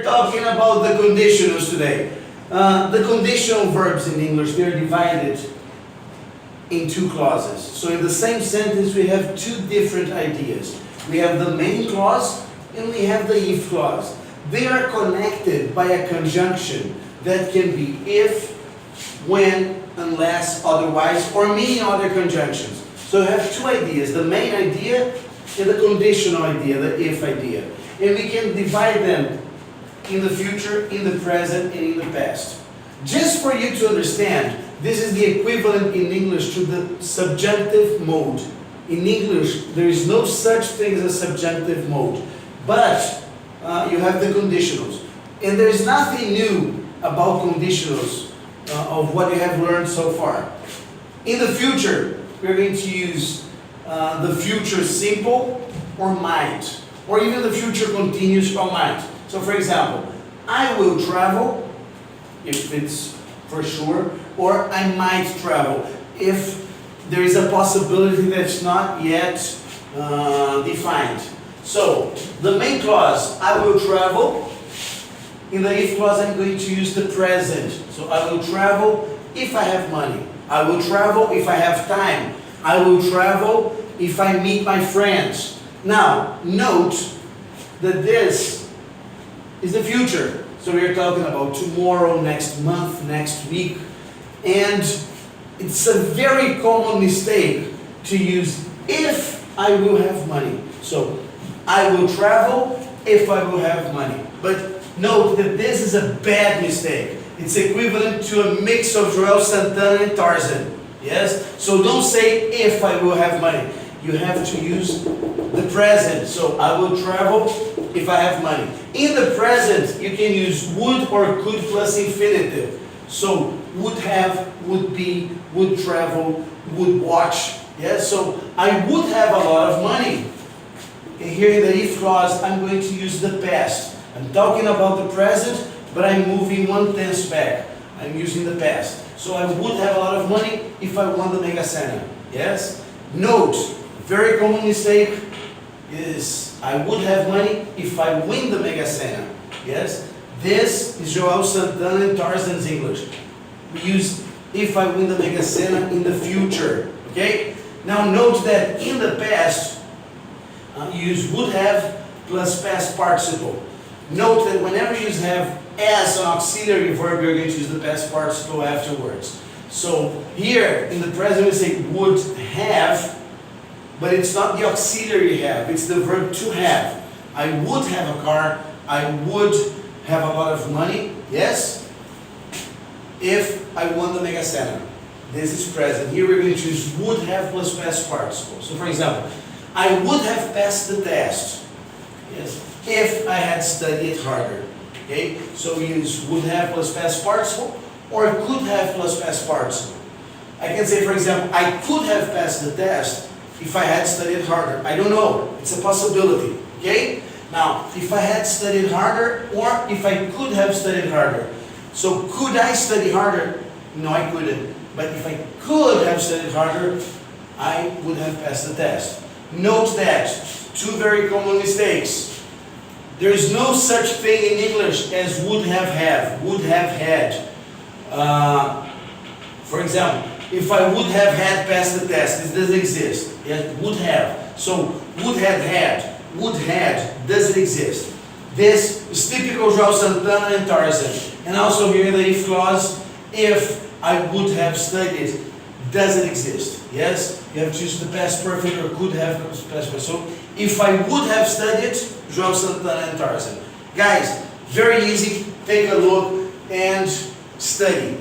talking about the conditionals today. The conditional verbs in English, they're divided in two clauses. So in the same sentence we have two different ideas. We have the main clause and we have the if clause. They are connected by a conjunction that can be if, when, unless, otherwise, or many other conjunctions. So we have two ideas, the main idea and the conditional idea, the if idea. And we can divide them in the future, in the present, and in the past. Just for you to understand, this is the equivalent in English to the subjunctive mode. In English, there is no such thing as a subjunctive mode. But you have the conditionals. And there is nothing new about conditionals of what you have learned so far. In the future, we're going to use the future simple or might. Or even the future continuous or might. So for example, I will travel, if it's for sure, or I might travel, if there is a possibility that's not yet defined. So, the main clause, I will travel. In the if clause, I'm going to use the present. So, I will travel if I have money. I will travel if I have time. I will travel if I meet my friends. Now, note that this is the future. So we're talking about tomorrow, next month, next week. And it's a very common mistake to use if I will have money. So I will travel if I will have money. But note that this is a bad mistake. It's equivalent to a mix of Joel Santana and Tarzan. Yes? So don't say if I will have money. You have to use the present. So I will travel if I have money. In the present, you can use would or could plus infinitive. So would have, would be, would travel, would watch. Yes? So I would have a lot of money. And here in the if clause, I'm going to use the past. I'm talking about the present, but I'm moving one tense back. I'm using the past. So I would have a lot of money if I won the Mega Sena. Yes? Note, very common mistake is I would have money if I win the Mega Sena. Yes? This is Joel Santana and Tarzan's English. We use if I win the Mega Sena in the future. Okay? Now note that in the past, you use would have plus past participle. Note that whenever you have as an auxiliary verb, you're going to use the past participle afterwards. So here in the present we say would have, but it's not the auxiliary have, it's the verb to have. I would have a car, I would have a lot of money, yes, if I won the Mega Sena. This is present. Here we're going to use would have plus past participle. So for example, I would have passed the test, yes, if I had studied harder. Okay, so we use would have plus past participle or could have plus past participle. I can say, for example, I could have passed the test if I had studied harder. I don't know. It's a possibility. Okay? Now, if I had studied harder or if I could have studied harder. So, could I study harder? No, I couldn't. But if I could have studied harder, I would have passed the test. Note that two very common mistakes. There is no such thing in English as would have had. For example, if I would have had passed the test, this doesn't exist. Yes, would have. So would have had doesn't exist. This is typical João Santana and Tarzan. And also here in the if clause, if I would have studied doesn't exist. Yes, you have to use the past perfect or could have past perfect. So if I would have studied, João Santana and Tarzan. Guys, very easy. Take a look and study.